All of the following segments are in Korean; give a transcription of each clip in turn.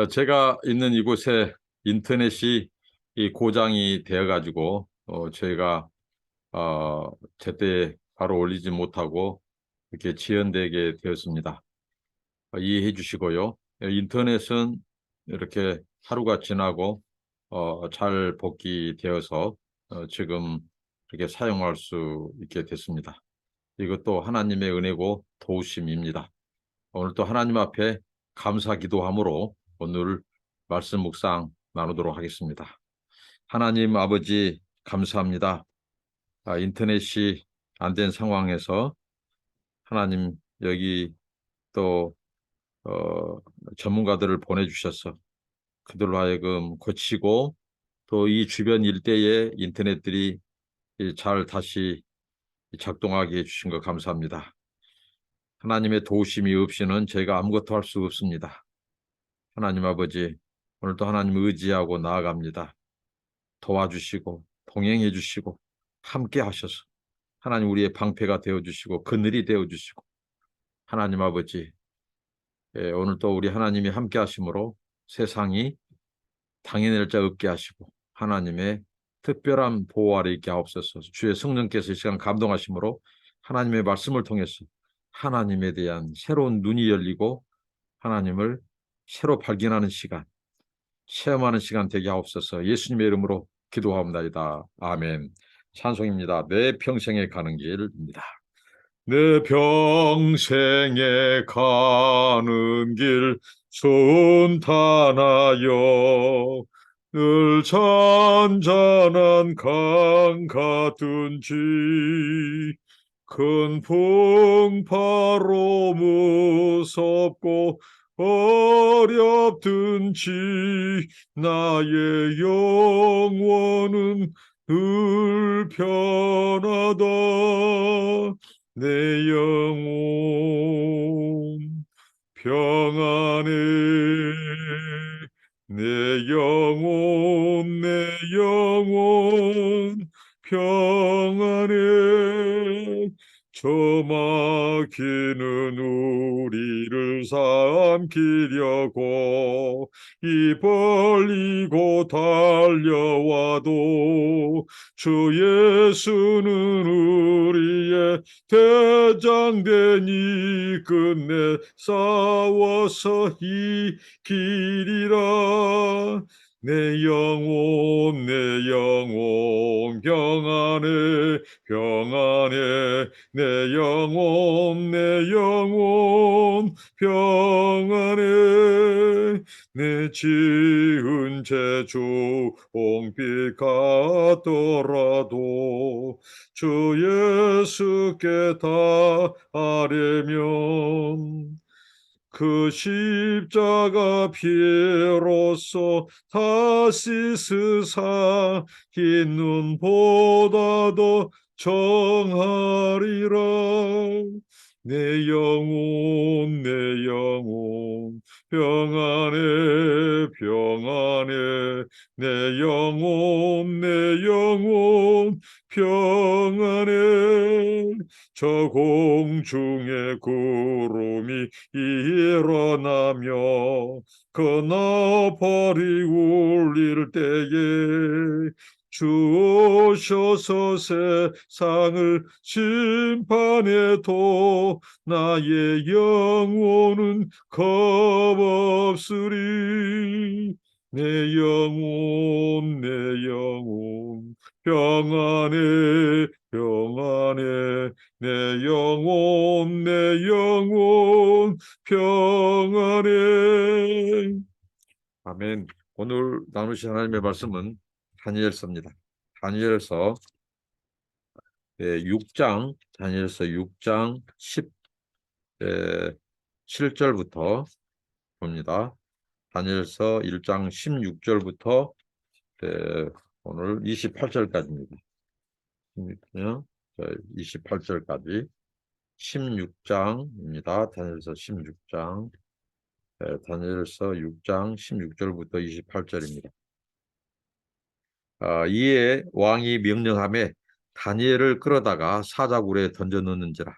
제가 있는 이곳에 인터넷이 이 고장이 되어가지고 저희가 제때 바로 올리지 못하고 이렇게 지연되게 되었습니다. 이해해 주시고요. 인터넷은 이렇게 하루가 지나고 잘 복귀되어서 지금 이렇게 사용할 수 있게 됐습니다. 이것도 하나님의 은혜고 도우심입니다. 오늘 또 하나님 앞에 감사 기도함으로 오늘 말씀 묵상 나누도록 하겠습니다. 하나님 아버지 감사합니다. 인터넷이 안 된 상황에서 하나님 여기 또 전문가들을 보내주셔서 그들로 하여금 고치고 또 이 주변 일대에 인터넷들이 잘 다시 작동하게 해주신 것 감사합니다. 하나님의 도우심이 없이는 저희가 아무것도 할 수 없습니다. 하나님 아버지, 오늘도 하나님 의지하고 나아갑니다. 도와주시고 동행해 주시고 함께 하셔서 하나님 우리의 방패가 되어주시고 그늘이 되어주시고 하나님 아버지, 오늘도 우리 하나님이 함께 하심으로 세상이 당해낼 자 없게 하시고 하나님의 특별한 보호 아래 있게 하옵소서. 주의 성령께서 이 시간 감동하심으로 하나님의 말씀을 통해서 하나님에 대한 새로운 눈이 열리고 하나님을 새로 발견하는 시간, 체험하는 시간 되게 하옵소서. 예수님의 이름으로 기도하옵나이다. 아멘. 찬송입니다. 내 평생에 가는 길입니다. 내 평생에 가는 길 순탄하여 늘 잔잔한 강 같은지 큰 풍파로 무섭고 어렵든지 나의 영혼은 늘 편하다. 내 영혼 평안해. 내 영혼 평안해. 저 막히는 우리를 삼키려고 입 벌리고 달려와도 주 예수는 우리의 대장되니 끝내 싸워서 이기리라. 내 영혼 평안해. 내 영혼 평안해. 내 지은 죄 종빛 같더라도 주 예수께 닿으려면 그 십자가 피로써 다시 스사 흰 눈보다 더 정하리라. 내 영혼 평안해. 내 영혼 평안해. 저 공중의 구름이 일어나며 그 나팔이 울릴 때에 주 오셔서 세상을 심판해도 나의 영혼은 겁없으리. 내 영혼 평안해. 내 영혼 평안해. 아멘. 오늘 나누신 하나님의 말씀은 다니엘서입니다. 다니엘서 6장, 다니엘서 6장 17절부터 봅니다. 다니엘서 1장 16절부터 오늘 28절까지입니다. 28절까지 16장입니다. 다니엘서 16장, 다니엘서 6장 16절부터 28절입니다. 이에 왕이 명령하매 다니엘을 끌어다가 사자굴에 던져 넣는지라.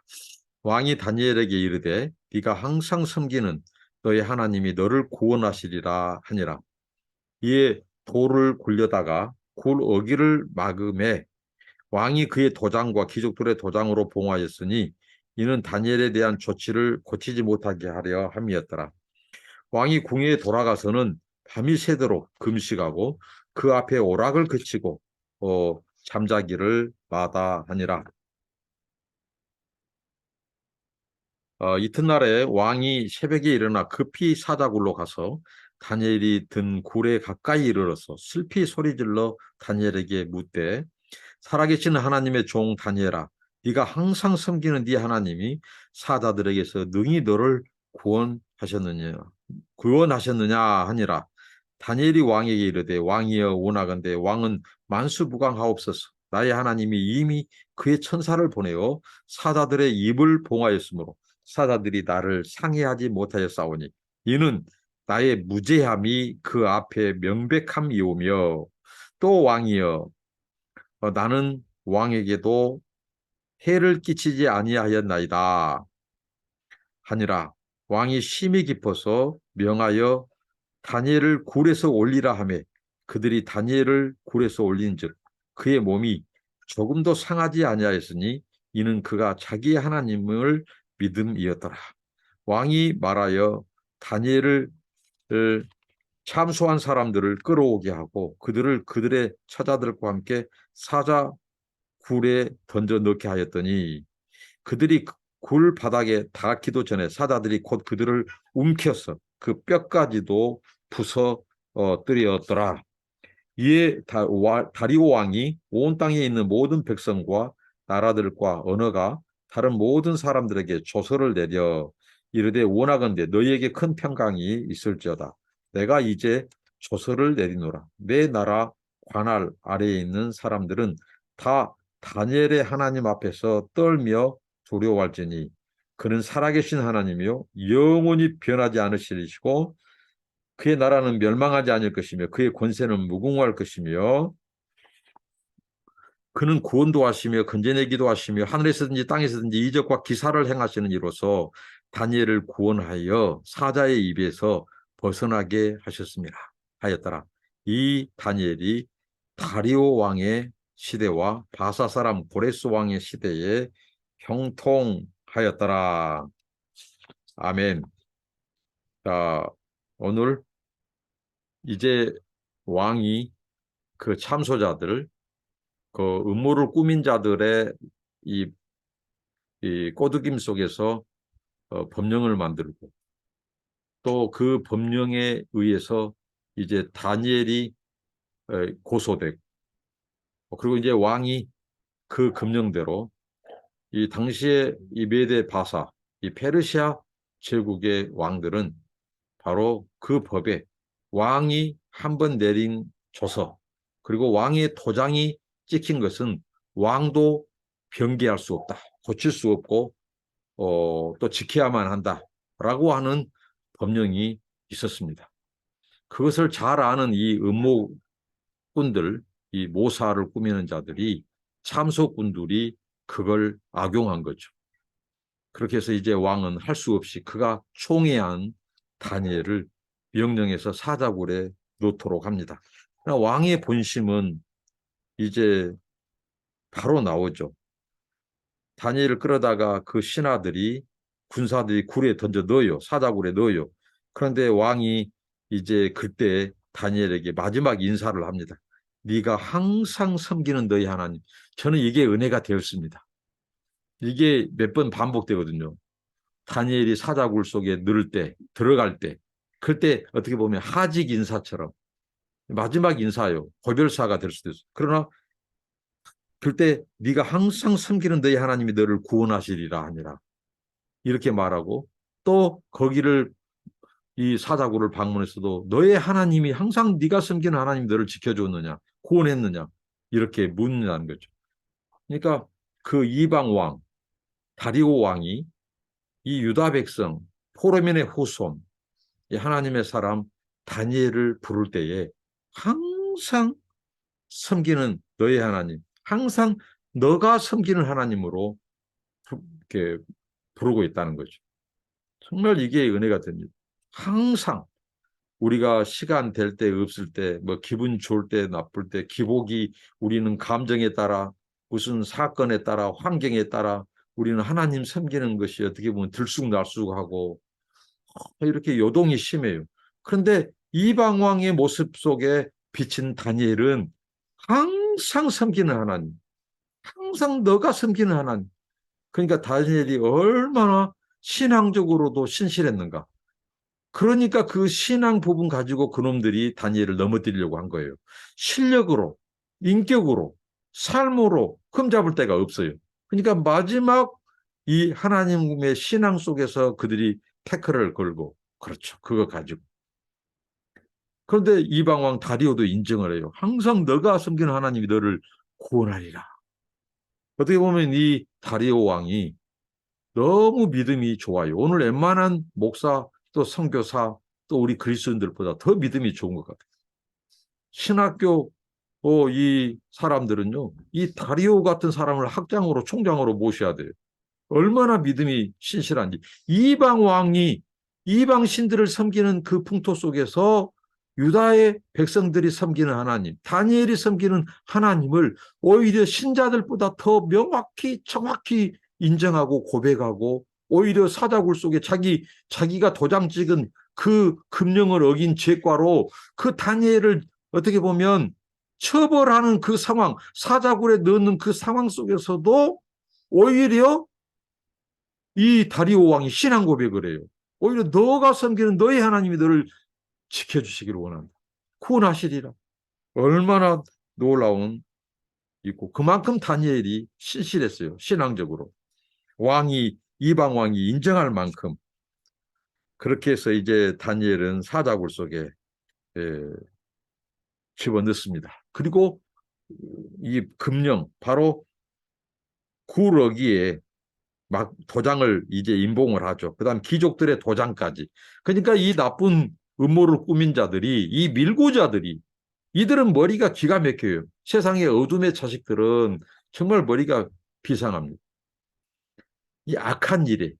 왕이 다니엘에게 이르되 네가 항상 섬기는 너의 하나님이 너를 구원하시리라 하니라. 이에 돌을 굴려다가 굴 어기를 막음에 왕이 그의 도장과 귀족들의 도장으로 봉하였으니 이는 다니엘에 대한 조치를 고치지 못하게 하려 함이었더라. 왕이 궁에 돌아가서는 밤이 새도록 금식하고 그 앞에 오락을 그치고 잠자기를 마다하니라. 이튿날에 왕이 새벽에 일어나 급히 사자굴로 가서 다니엘이 든 굴에 가까이 이르러서 슬피 소리질러 다니엘에게 묻되 살아계신 하나님의 종 다니엘아, 네가 항상 섬기는 네 하나님이 사자들에게서 능히 너를 구원하셨느냐 구원하셨느냐 하니라. 다니엘이 왕에게 이르되 왕이여 원하건대 왕은 만수무강하옵소서. 나의 하나님이 이미 그의 천사를 보내어 사자들의 입을 봉하였으므로 사자들이 나를 상해하지 못하였사오니 이는 나의 무죄함이 그 앞에 명백함이오며 또 왕이여 나는 왕에게도 해를 끼치지 아니하였나이다 하니라. 왕이 심히 깊어서 명하여 다니엘을 굴에서 올리라 하매 그들이 다니엘을 굴에서 올린즉 그의 몸이 조금도 상하지 아니하였으니 이는 그가 자기의 하나님을 믿음이었더라. 왕이 말하여 다니엘을 참소한 사람들을 끌어오게 하고 그들을 그들의 처자들과 함께 사자 굴에 던져 넣게 하였더니 그들이 굴 바닥에 닿기도 전에 사자들이 곧 그들을 움켜서 그 뼈까지도 부서 뜨렸더라. 이에 다리오 왕이 온 땅에 있는 모든 백성과 나라들과 언어가 다른 모든 사람들에게 조서를 내려 이르되 원하건대 너희에게 큰 평강이 있을지어다. 내가 이제 조서를 내리노라. 내 나라 관할 아래에 있는 사람들은 다 다니엘의 하나님 앞에서 떨며 두려워할지니 그는 살아계신 하나님이요 영원히 변하지 않으시리시고 그의 나라는 멸망하지 않을 것이며 그의 권세는 무궁할 것이며 그는 구원도 하시며 건져내기도 하시며 하늘에서든지 땅에서든지 이적과 기사를 행하시는 이로서 다니엘을 구원하여 사자의 입에서 벗어나게 하셨습니다. 하였더라. 이 다니엘이 다리오 왕의 시대와 바사 사람 고레스 왕의 시대에 형통하였더라. 아멘. 자, 오늘 이제 왕이 그 참소자들, 그 음모를 꾸민 자들의 이, 이 꼬드김 속에서 법령을 만들고 또 그 법령에 의해서 이제 다니엘이 고소되고 그리고 이제 왕이 그 금령대로 이 당시에 이 메데 바사, 이 페르시아 제국의 왕들은 바로 그 법에 왕이 한 번 내린 조서 그리고 왕의 도장이 찍힌 것은 왕도 변개할 수 없다. 고칠 수 없고 또 지켜야만 한다라고 하는 법령이 있었습니다. 그것을 잘 아는 이 음모꾼들, 이 모사를 꾸미는 자들이 참소꾼들이 그걸 악용한 거죠. 그렇게 해서 이제 왕은 할 수 없이 그가 총애한 다니엘을 명령해서 사자굴에 놓도록 합니다. 왕의 본심은 이제 바로 나오죠. 다니엘을 끌어다가 그 신하들이 군사들이 굴에 던져 넣어요. 사자굴에 넣어요. 그런데 왕이 이제 그때 다니엘에게 마지막 인사를 합니다. 네가 항상 섬기는 너희 하나님. 저는 이게 은혜가 되었습니다. 이게 몇 번 반복되거든요. 다니엘이 사자굴 속에 넣을 때, 들어갈 때, 그때 어떻게 보면 하직 인사처럼 마지막 인사요. 고별사가 될 수도 있어요. 그러나 그때 네가 항상 섬기는 너희 하나님이 너를 구원하시리라 하니라. 이렇게 말하고 또 거기를 이 사자굴을 방문해서도 너의 하나님이 항상 네가 섬기는 하나님이 너를 지켜줬느냐 구원했느냐 이렇게 묻는다는 거죠. 그러니까 그 이방 왕 다리오 왕이 이 유다 백성 포로민의 후손 이 하나님의 사람 다니엘을 부를 때에 항상 섬기는 너의 하나님 항상 너가 섬기는 하나님으로 이렇게 부르고 있다는 거죠. 정말 이게 은혜가 됩니다. 항상 우리가 시간 될 때 없을 때, 뭐 기분 좋을 때 나쁠 때, 기복이 우리는 감정에 따라 무슨 사건에 따라 환경에 따라 우리는 하나님 섬기는 것이 어떻게 보면 들쑥날쑥하고 이렇게 요동이 심해요. 그런데 이방 왕의 모습 속에 비친 다니엘은 항상 섬기는 하나님, 항상 너가 섬기는 하나님. 그러니까 다니엘이 얼마나 신앙적으로도 신실했는가. 그러니까 그 신앙 부분 가지고 그놈들이 다니엘을 넘어뜨리려고 한 거예요. 실력으로, 인격으로, 삶으로 흠잡을 데가 없어요. 그러니까 마지막 이 하나님의 신앙 속에서 그들이 태클을 걸고, 그렇죠. 그거 가지고. 그런데 이방 왕 다리오도 인정을 해요. 항상 너가 섬기는 하나님이 너를 구원하리라. 어떻게 보면 이 다리오 왕이 너무 믿음이 좋아요. 오늘 웬만한 목사 또 선교사 또 우리 그리스도인들보다 더 믿음이 좋은 것 같아요. 신학교 이 사람들은요, 이 다리오 같은 사람을 학장으로 총장으로 모셔야 돼요. 얼마나 믿음이 신실한지. 이방 왕이 이방 신들을 섬기는 그 풍토 속에서 유다의 백성들이 섬기는 하나님, 다니엘이 섬기는 하나님을 오히려 신자들보다 더 명확히 정확히 인정하고 고백하고 오히려 사자굴 속에 자기가 도장 찍은 그 금령을 어긴 죄과로 그 다니엘을 어떻게 보면 처벌하는 그 상황, 사자굴에 넣는 그 상황 속에서도 오히려 이 다리오 왕이 신앙 고백을 해요. 오히려 너가 섬기는 너의 하나님이 너를 지켜주시기를 원한다. 구원하시리라. 얼마나 놀라운 있고 그만큼 다니엘이 신실했어요. 신앙적으로. 이방 왕이 인정할 만큼 그렇게 해서 이제 다니엘은 사자굴 속에 집어넣습니다. 그리고 이 금령 바로 구러기에 막 도장을 이제 임봉을 하죠. 그다음 귀족들의 도장까지. 그러니까 이 나쁜 음모를 꾸민 자들이 이 밀고자들이 이들은 머리가 기가 막혀요. 세상의 어둠의 자식들은 정말 머리가 비상합니다. 이 악한 일에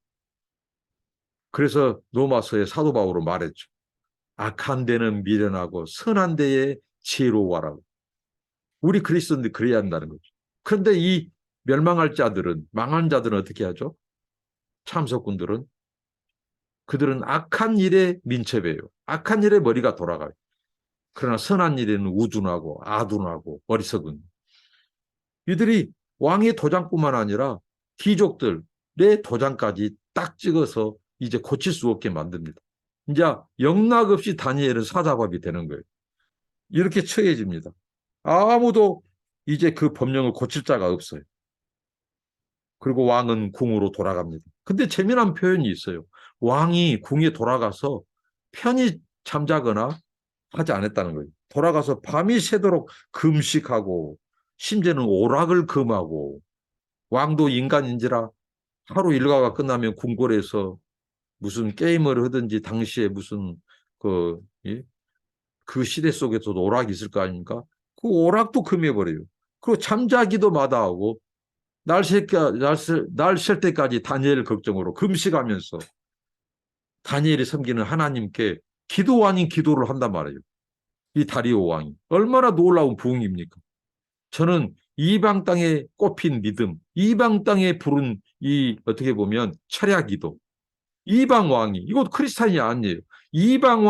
그래서 로마서의 사도 바울로 말했죠. 악한 데는 미련하고 선한 데에 지혜로워라고. 우리 그리스도인들이 그래야 한다는 거죠. 그런데 이 멸망할 자들은 망한 자들은 어떻게 하죠? 참석군들은 그들은 악한 일에 민첩해요. 악한 일에 머리가 돌아가요. 그러나 선한 일에는 우둔하고 아둔하고 어리석은 이들이 왕의 도장뿐만 아니라 귀족들의 도장까지 딱 찍어서 이제 고칠 수 없게 만듭니다. 이제 영락 없이 다니엘은 사자밥이 되는 거예요. 이렇게 처해집니다. 아무도 이제 그 법령을 고칠 자가 없어요. 그리고 왕은 궁으로 돌아갑니다. 근데 재미난 표현이 있어요. 왕이 궁에 돌아가서 편히 잠자거나 하지 않았다는 거예요. 돌아가서 밤이 새도록 금식하고 심지어는 오락을 금하고 왕도 인간인지라 하루 일과가 끝나면 궁궐에서 무슨 게임을 하든지 당시에 무슨 그, 그 시대 속에서도 오락이 있을 거 아닙니까? 그 오락도 금해버려요. 그리고 잠자기도 마다하고 날샐 때까지 다니엘 걱정으로 금식하면서 다니엘이 섬기는 하나님께 기도 아닌 기도를 한단 말이에요. 이 다리오 왕이. 얼마나 놀라운 부흥입니까? 저는 이방 땅에 꼽힌 믿음, 이방 땅에 부른 이 어떻게 보면 철야 기도, 이방 왕이 이것 크리스찬이 아니에요. 이방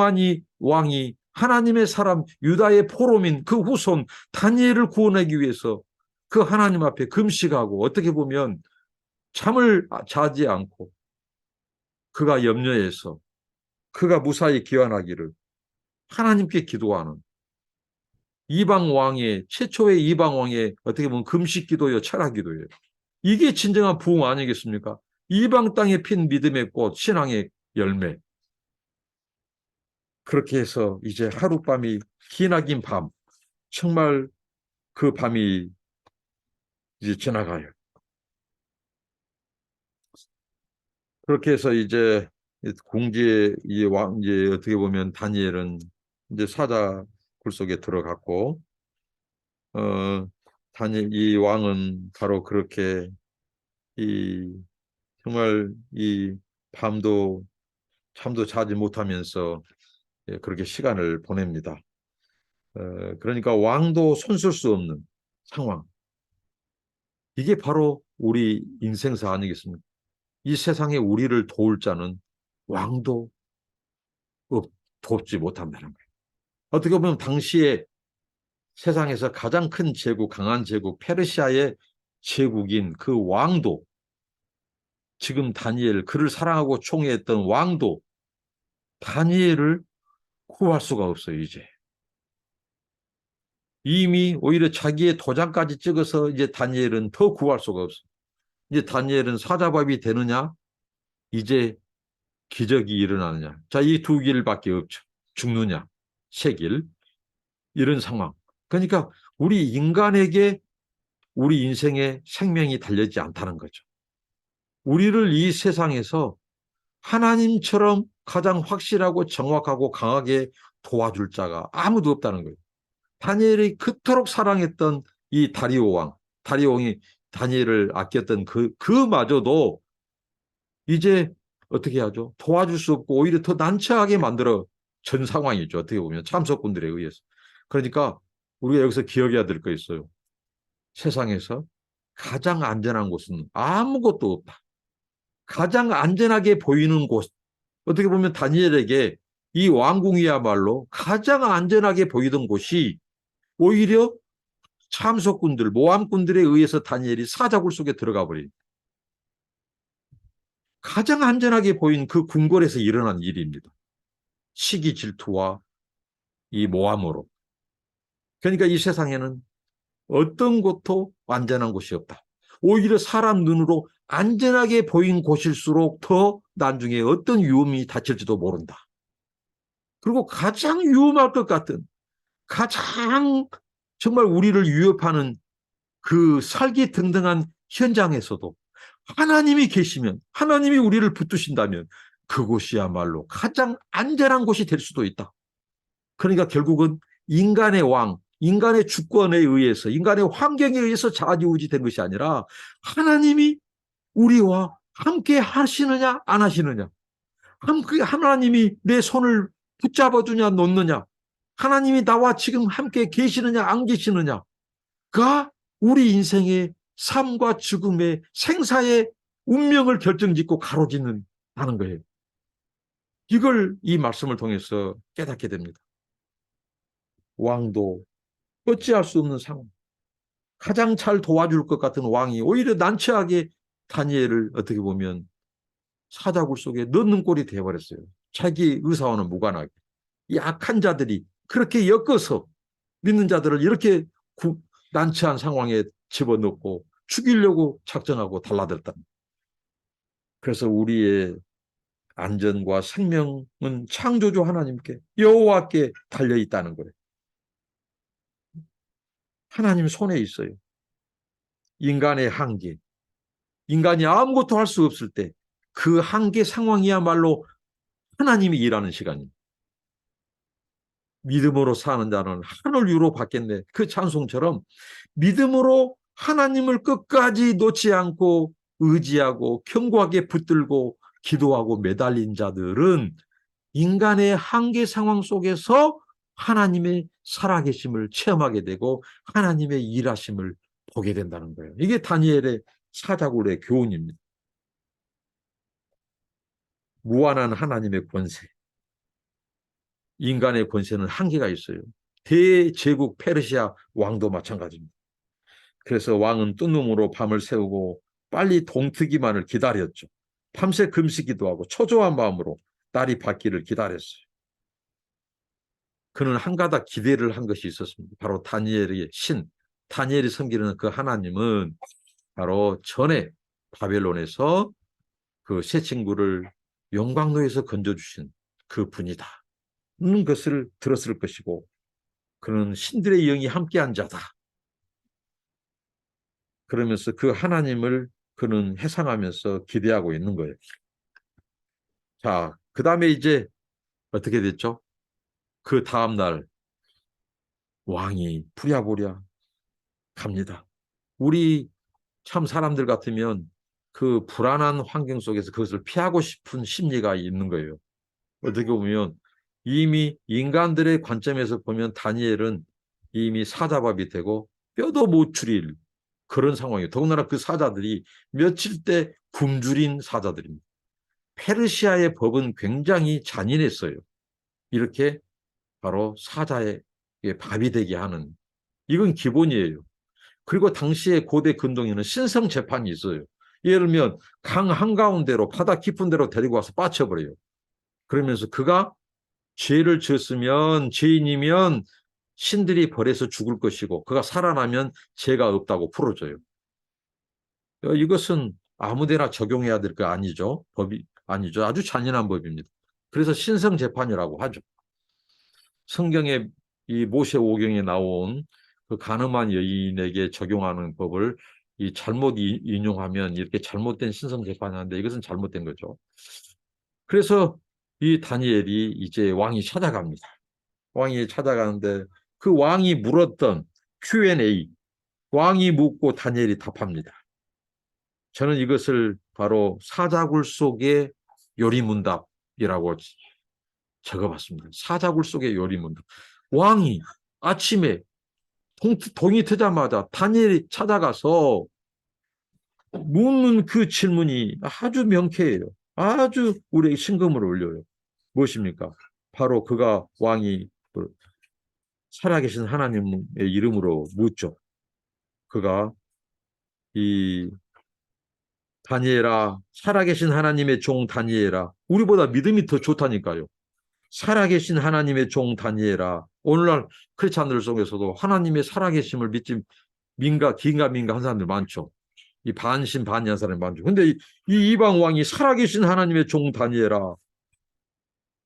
왕이 하나님의 사람 유다의 포로민 그 후손 다니엘을 구원하기 위해서 그 하나님 앞에 금식하고 어떻게 보면 잠을 자지 않고 그가 염려해서 그가 무사히 귀환하기를 하나님께 기도하는 이방 왕의 최초의 이방 왕의 어떻게 보면 금식 기도요 철학 기도예요. 이게 진정한 부흥 아니겠습니까? 이방 땅에 핀 믿음의 꽃, 신앙의 열매. 그렇게 해서 이제 하룻밤이 기나긴 밤, 정말 그 밤이 이제 지나가요. 그렇게 해서 이제 궁지에 이제 어떻게 보면 다니엘은 이제 사자 굴 속에 들어갔고, 어, 다니엘 이 왕은 바로 그렇게 이 정말 이 밤도 잠도 자지 못하면서 그렇게 시간을 보냅니다. 그러니까 왕도 손쓸 수 없는 상황. 이게 바로 우리 인생사 아니겠습니까? 이 세상에 우리를 도울 자는 왕도 돕지 못한다는 거예요. 어떻게 보면 당시에 세상에서 가장 큰 제국, 강한 제국, 페르시아의 제국인 그 왕도, 지금 다니엘, 그를 사랑하고 총애했던 왕도 다니엘을 구할 수가 없어요, 이제. 이미 오히려 자기의 도장까지 찍어서 이제 다니엘은 더 구할 수가 없어요. 이제 다니엘은 사자밥이 되느냐? 이제 기적이 일어나느냐? 자, 이 두 길밖에 없죠. 죽느냐? 세 길. 이런 상황. 그러니까 우리 인간에게 우리 인생의 생명이 달려있지 않다는 거죠. 우리를 이 세상에서 하나님처럼 가장 확실하고 정확하고 강하게 도와줄 자가 아무도 없다는 거예요. 다니엘이 그토록 사랑했던 이 다리오 왕, 다리오 왕이 다니엘을 아꼈던 그마저도 이제 어떻게 하죠? 도와줄 수 없고 오히려 더 난처하게 만들어 전 상황이죠. 어떻게 보면 참석군들에 의해서. 그러니까 우리가 여기서 기억해야 될 거 있어요. 세상에서 가장 안전한 곳은 아무것도 없다. 가장 안전하게 보이는 곳. 어떻게 보면 다니엘에게 이 왕궁이야말로 가장 안전하게 보이던 곳이 오히려 참석군들, 모함꾼들에 의해서 다니엘이 사자굴 속에 들어가 버린 가장 안전하게 보인 그 궁궐에서 일어난 일입니다. 시기 질투와 이 모함으로. 그러니까 이 세상에는 어떤 곳도 안전한 곳이 없다. 오히려 사람 눈으로 안전하게 보인 곳일수록 더 나중에 어떤 위험이 닥칠지도 모른다. 그리고 가장 위험할 것 같은 가장 정말 우리를 위협하는 그 살기등등한 현장에서도 하나님이 계시면, 하나님이 우리를 붙드신다면 그곳이야말로 가장 안전한 곳이 될 수도 있다. 그러니까 결국은 인간의 왕, 인간의 주권에 의해서, 인간의 환경에 의해서 좌지우지 된 것이 아니라 하나님이 우리와 함께 하시느냐 안 하시느냐, 하나님이 내 손을 붙잡아 주냐 놓느냐, 하나님이 나와 지금 함께 계시느냐 안 계시느냐가 우리 인생의 삶과 죽음의 생사의 운명을 결정짓고 가로짓는 하는 거예요. 이걸 이 말씀을 통해서 깨닫게 됩니다. 왕도 어찌할 수 없는 상황. 가장 잘 도와줄 것 같은 왕이 오히려 난처하게 다니엘을 어떻게 보면 사자굴 속에 넣는 꼴이 되어버렸어요. 자기 의사와는 무관하게. 이 악한 자들이 그렇게 엮어서 믿는 자들을 이렇게 난처한 상황에 집어넣고 죽이려고 작정하고 달라들었다. 그래서 우리의 안전과 생명은 창조주 하나님께, 여호와께 달려있다는 거예요. 하나님 손에 있어요. 인간의 한계, 인간이 아무것도 할 수 없을 때 그 한계 상황이야말로 하나님이 일하는 시간입니다. 믿음으로 사는 자는 하늘 위로 받겠네. 그 찬송처럼 믿음으로 하나님을 끝까지 놓지 않고 의지하고 견고하게 붙들고 기도하고 매달린 자들은 인간의 한계 상황 속에서 하나님의 살아계심을 체험하게 되고 하나님의 일하심을 보게 된다는 거예요. 이게 다니엘의 사자굴의 교훈입니다. 무한한 하나님의 권세. 인간의 권세는 한계가 있어요. 대제국 페르시아 왕도 마찬가지입니다. 그래서 왕은 뜬 눈으로 밤을 새우고 빨리 동트기만을 기다렸죠. 밤새 금식기도 하고 초조한 마음으로 날이 밝기를 기다렸어요. 그는 한 가닥 기대를 한 것이 있었습니다. 바로 다니엘의 신, 다니엘이 섬기는 그 하나님은 바로 전에 바벨론에서 그 새 친구를 용광로에서 건져주신 그 분이다. 는 것을 들었을 것이고 그는 신들의 영이 함께한 자다. 그러면서 그 하나님을 그는 회상하면서 기대하고 있는 거예요. 자, 그 다음에 이제 어떻게 됐죠? 그 다음날 왕이 부랴부랴 갑니다. 우리 참 사람들 같으면 그 불안한 환경 속에서 그것을 피하고 싶은 심리가 있는 거예요. 어떻게 보면 이미 인간들의 관점에서 보면 다니엘은 이미 사자밥이 되고 뼈도 못 추릴 그런 상황이에요. 더군다나 그 사자들이 며칠 때 굶주린 사자들입니다. 페르시아의 법은 굉장히 잔인했어요. 이렇게 바로 사자의 밥이 되게 하는, 이건 기본이에요. 그리고 당시에 고대 근동에는 신성 재판이 있어요. 예를 들면 강 한가운데로 바다 깊은 데로 데리고 와서 빠쳐버려요. 그러면서 그가 죄를 지었으면 죄인이면 신들이 벌해서 죽을 것이고 그가 살아나면 죄가 없다고 풀어줘요. 이것은 아무데나 적용해야 될 거 아니죠. 법이 아니죠. 아주 잔인한 법입니다. 그래서 신성재판이라고 하죠. 성경에 이 모세오경에 나온 그 간음한 여인에게 적용하는 법을 이 잘못 인용하면 이렇게 잘못된 신성재판이 하는데 이것은 잘못된 거죠. 그래서 이 다니엘이 이제 왕이 찾아갑니다. 왕이 찾아가는데 그 왕이 물었던 Q&A, 왕이 묻고 다니엘이 답합니다. 저는 이것을 바로 사자굴 속의 요리문답이라고 적어봤습니다. 사자굴 속의 요리문답. 왕이 아침에 동이 트자마자 다니엘이 찾아가서 묻는 그 질문이 아주 명쾌해요. 아주 우리에게 심금을 울려요. 무엇입니까? 바로 그가 왕이 살아계신 하나님의 이름으로 묻죠. 그가 이 다니엘아, 살아계신 하나님의 종 다니엘아, 우리보다 믿음이 더 좋다니까요. 살아계신 하나님의 종 다니엘아, 오늘날 크리스찬들 속에서도 하나님의 살아계심을 믿지 긴가민가 한 사람들 많죠. 이 반신반의한 사람이 많죠. 근데 이 이방 왕이 살아계신 하나님의 종 다니엘아,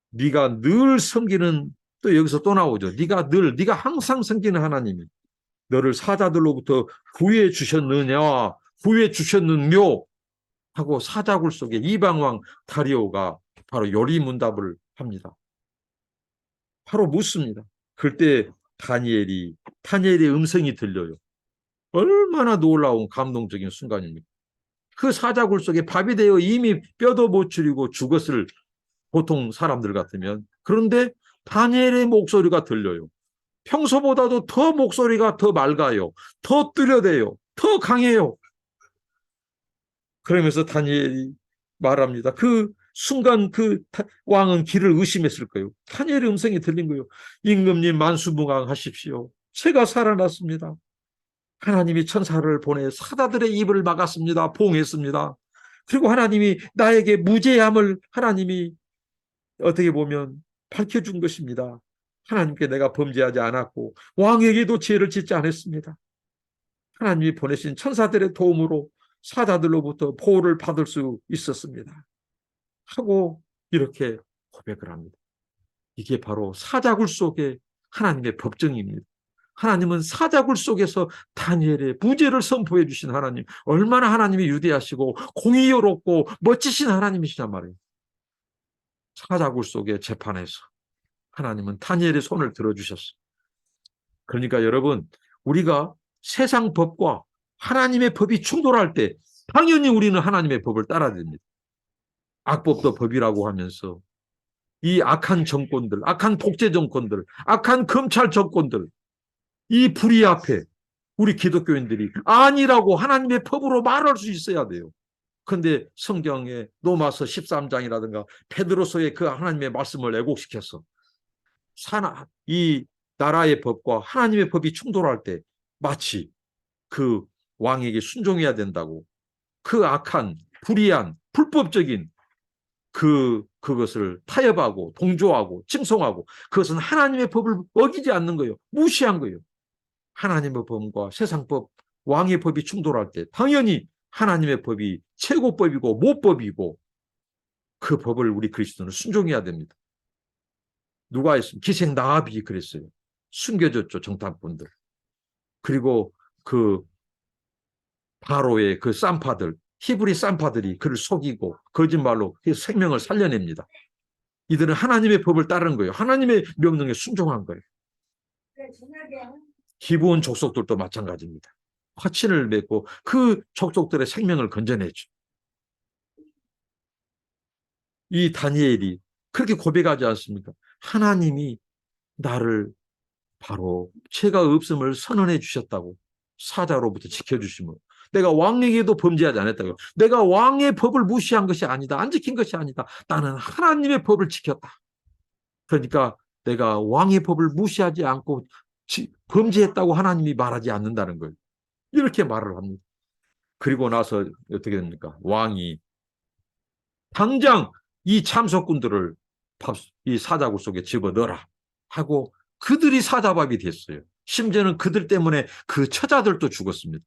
네가 늘 섬기는, 또 여기서 또 나오죠. 네가 항상 섬기는 하나님이 너를 사자들로부터 구해 주셨느냐, 구해 주셨는묘 하고 사자굴 속에 이방왕 다리오가 바로 요리문답을 합니다. 바로 묻습니다. 그때 다니엘의 음성이 들려요. 얼마나 놀라운 감동적인 순간입니까? 그 사자굴 속에 밥이 되어 이미 뼈도 못 추리고 죽었을 보통 사람들 같으면, 그런데 다니엘의 목소리가 들려요. 평소보다도 더 목소리가 더 맑아요. 더 뚜렷해요. 더 강해요. 그러면서 다니엘이 말합니다. 그 순간 그 왕은 길을 의심했을 거예요. 다니엘의 음성이 들린 거예요. 임금님 만수무강하십시오. 제가 살아났습니다. 하나님이 천사를 보내 사자들의 입을 막았습니다. 봉했습니다. 그리고 하나님이 나에게 무죄함을 하나님이 어떻게 보면 밝혀준 것입니다. 하나님께 내가 범죄하지 않았고 왕에게도 죄를 짓지 않았습니다. 하나님이 보내신 천사들의 도움으로 사자들로부터 보호를 받을 수 있었습니다. 하고 이렇게 고백을 합니다. 이게 바로 사자굴 속의 하나님의 법정입니다. 하나님은 사자굴 속에서 다니엘의 무죄를 선포해 주신 하나님, 얼마나 하나님이 위대하시고 공의롭고 멋지신 하나님이시란 말이에요. 사자굴 속의 재판에서 하나님은 다니엘의 손을 들어주셨어요. 그러니까 여러분, 우리가 세상 법과 하나님의 법이 충돌할 때 당연히 우리는 하나님의 법을 따라야 됩니다. 악법도 법이라고 하면서 이 악한 정권들, 악한 독재 정권들, 악한 검찰 정권들, 이 불의 앞에 우리 기독교인들이 아니라고 하나님의 법으로 말할 수 있어야 돼요. 그런데 성경의 로마서 13장이라든가 베드로서의 그 하나님의 말씀을 왜곡시켜서 이 나라의 법과 하나님의 법이 충돌할 때 마치 그 왕에게 순종해야 된다고, 그 악한 불의한 불법적인 그것을 타협하고 동조하고 칭송하고, 그것은 하나님의 법을 어기지 않는 거예요. 무시한 거예요. 하나님의 법과 세상법, 왕의 법이 충돌할 때 당연히 하나님의 법이 최고법이고 모법이고 그 법을 우리 그리스도는 순종해야 됩니다. 누가 했습니까? 기생 나합이 그랬어요. 숨겨졌죠, 정탐꾼들. 그리고 그 바로의 그 쌈파들, 히브리 쌈파들이 그를 속이고 거짓말로 그 생명을 살려냅니다. 이들은 하나님의 법을 따르는 거예요. 하나님의 명령에 순종한 거예요. 기브온 족속들도 마찬가지입니다. 화친을 맺고 그 족속들의 생명을 건져내죠. 이 다니엘이 그렇게 고백하지 않습니까? 하나님이 나를 바로 죄가 없음을 선언해 주셨다고, 사자로부터 지켜주심으로. 내가 왕에게도 범죄하지 않았다고. 내가 왕의 법을 무시한 것이 아니다. 안 지킨 것이 아니다. 나는 하나님의 법을 지켰다. 그러니까 내가 왕의 법을 무시하지 않고 범죄했다고 하나님이 말하지 않는다는 거예요. 이렇게 말을 합니다. 그리고 나서 어떻게 됩니까? 왕이 당장 이 참석군들을 이 사자굴 속에 집어넣어라 하고 그들이 사자밥이 됐어요. 심지어는 그들 때문에 그 처자들도 죽었습니다.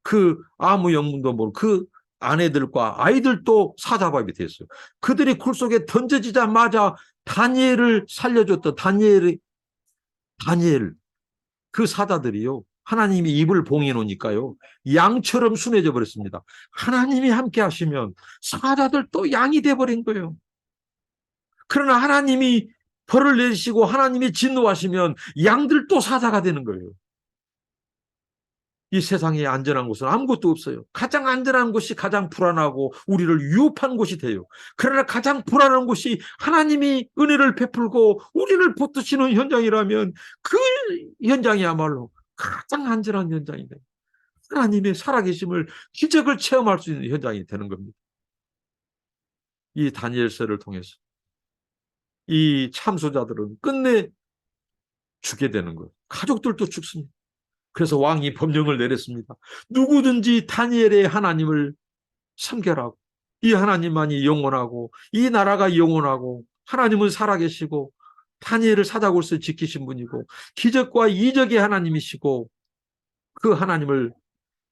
그 아무 영문도 모르고 그 아내들과 아이들도 사자밥이 됐어요. 그들이 굴 속에 던져지자마자 다니엘을 살려줬던 다니엘, 그 사자들이요, 하나님이 입을 봉해 놓으니까요, 양처럼 순해져 버렸습니다. 하나님이 함께 하시면 사자들도 양이 돼버린 거예요. 그러나 하나님이 벌을 내리시고 하나님이 진노하시면 양들도 사자가 되는 거예요. 이 세상에 안전한 곳은 아무것도 없어요. 가장 안전한 곳이 가장 불안하고 우리를 위협한 곳이 돼요. 그러나 가장 불안한 곳이 하나님이 은혜를 베풀고 우리를 붙드시는 현장이라면 그 현장이야말로 가장 안전한 현장이 돼요. 하나님의 살아계심을, 기적을 체험할 수 있는 현장이 되는 겁니다. 이 다니엘서를 통해서 이 참소자들은 끝내 죽게 되는 거예요. 가족들도 죽습니다. 그래서 왕이 법령을 내렸습니다. 누구든지 다니엘의 하나님을 섬겨라고. 이 하나님만이 영원하고 이 나라가 영원하고 하나님은 살아계시고 다니엘을 사자굴에서 지키신 분이고 기적과 이적의 하나님이시고 그 하나님을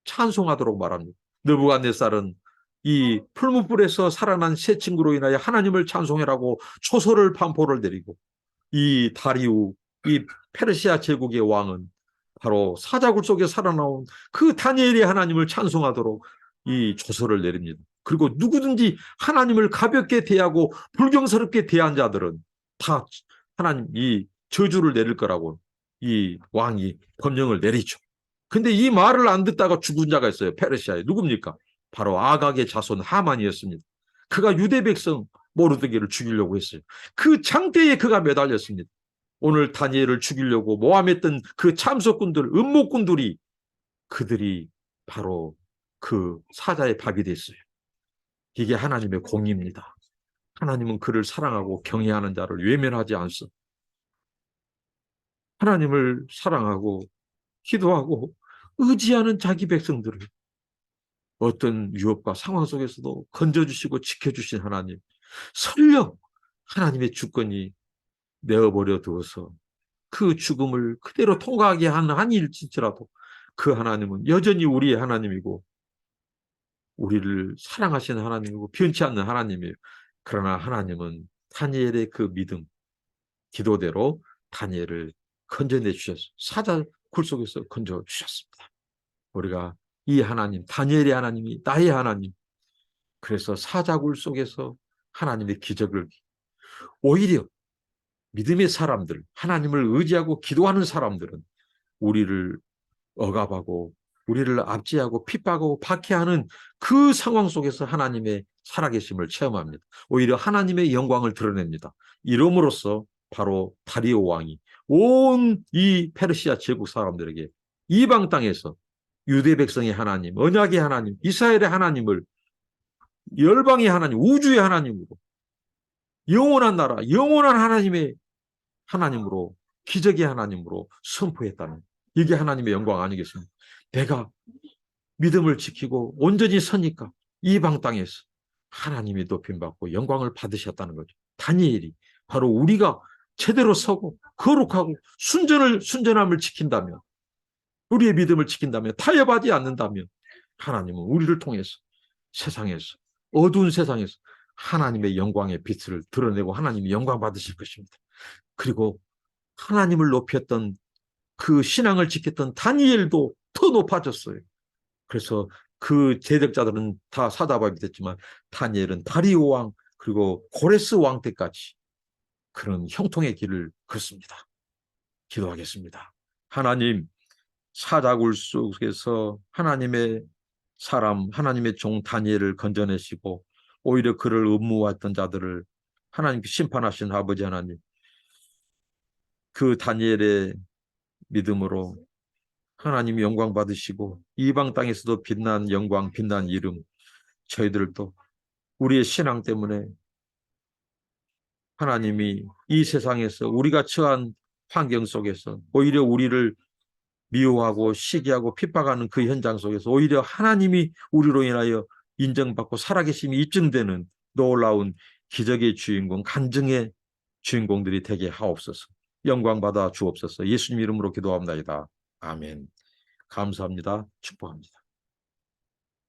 찬송하도록 말합니다. 느부갓네살은 이 풀무불에서 살아난 세 친구로 인하여 하나님을 찬송해라고 초소를 반포를 내리고 이 다리우, 이 페르시아 제국의 왕은 바로 사자굴 속에 살아나온 그 다니엘의 하나님을 찬송하도록 이 조서를 내립니다. 그리고 누구든지 하나님을 가볍게 대하고 불경스럽게 대한 자들은 다 하나님 이 저주를 내릴 거라고 이 왕이 법령을 내리죠. 근데 이 말을 안 듣다가 죽은 자가 있어요. 페르시아에. 누굽니까? 바로 아각의 자손 하만이었습니다. 그가 유대 백성 모르드게를 죽이려고 했어요. 그 장대에 그가 매달렸습니다. 오늘 다니엘을 죽이려고 모함했던 그 참석군들, 음모꾼들이, 그들이 바로 그 사자의 밥이 됐어요. 이게 하나님의 공의입니다. 하나님은 그를 사랑하고 경외하는 자를 외면하지 않소. 하나님을 사랑하고 기도하고 의지하는 자기 백성들을 어떤 유업과 상황 속에서도 건져주시고 지켜주신 하나님, 설령 하나님의 주권이 내어버려 두어서 그 죽음을 그대로 통과하게 하는 한일지라도 그 하나님은 여전히 우리의 하나님이고 우리를 사랑하시는 하나님이고 변치 않는 하나님이에요. 그러나 하나님은 다니엘의 그 믿음, 기도대로 다니엘을 건져내 주셨어요. 사자 굴 속에서 건져 주셨습니다. 우리가 이 하나님, 다니엘의 하나님이 나의 하나님, 그래서 사자굴 속에서 하나님의 기적을, 오히려 믿음의 사람들, 하나님을 의지하고 기도하는 사람들은 우리를 억압하고 우리를 압제하고 핍박하고 박해하는 그 상황 속에서 하나님의 살아계심을 체험합니다. 오히려 하나님의 영광을 드러냅니다. 이름으로써 바로 다리오 왕이 온 이 페르시아 제국 사람들에게 이방 땅에서 유대 백성의 하나님, 언약의 하나님, 이스라엘의 하나님을 열방의 하나님, 우주의 하나님으로, 영원한 나라, 영원한 하나님의 하나님으로, 기적의 하나님으로 선포했다는, 이게 하나님의 영광 아니겠습니까? 내가 믿음을 지키고 온전히 서니까 이방 땅에서 하나님이 높임받고 영광을 받으셨다는 거죠. 다니엘이 바로 우리가 제대로 서고 거룩하고 순전함을 지킨다면, 우리의 믿음을 지킨다면, 타협하지 않는다면 하나님은 우리를 통해서 세상에서, 어두운 세상에서 하나님의 영광의 빛을 드러내고 하나님이 영광 받으실 것입니다. 그리고 하나님을 높였던 그 신앙을 지켰던 다니엘도 더 높아졌어요. 그래서 그 제적자들은 다 사자밥이 됐지만 다니엘은 다리오 왕 그리고 고레스 왕 때까지 그런 형통의 길을 걷습니다. 기도하겠습니다. 하나님, 사자굴 속에서 하나님의 사람, 하나님의 종 다니엘을 건져내시고 오히려 그를 음모했던 자들을 하나님 심판하신 아버지 하나님, 그 다니엘의 믿음으로 하나님 영광 받으시고 이방 땅에서도 빛난 영광, 빛난 이름, 저희들도 우리의 신앙 때문에 하나님이 이 세상에서 우리가 처한 환경 속에서 오히려 우리를 미워하고 시기하고 핍박하는 그 현장 속에서 오히려 하나님이 우리로 인하여 인정받고 살아계심이 입증되는 놀라운 기적의 주인공, 간증의 주인공들이 되게 하옵소서. 영광 받아 주옵소서. 예수님 이름으로 기도합니다. 아멘. 감사합니다. 축복합니다.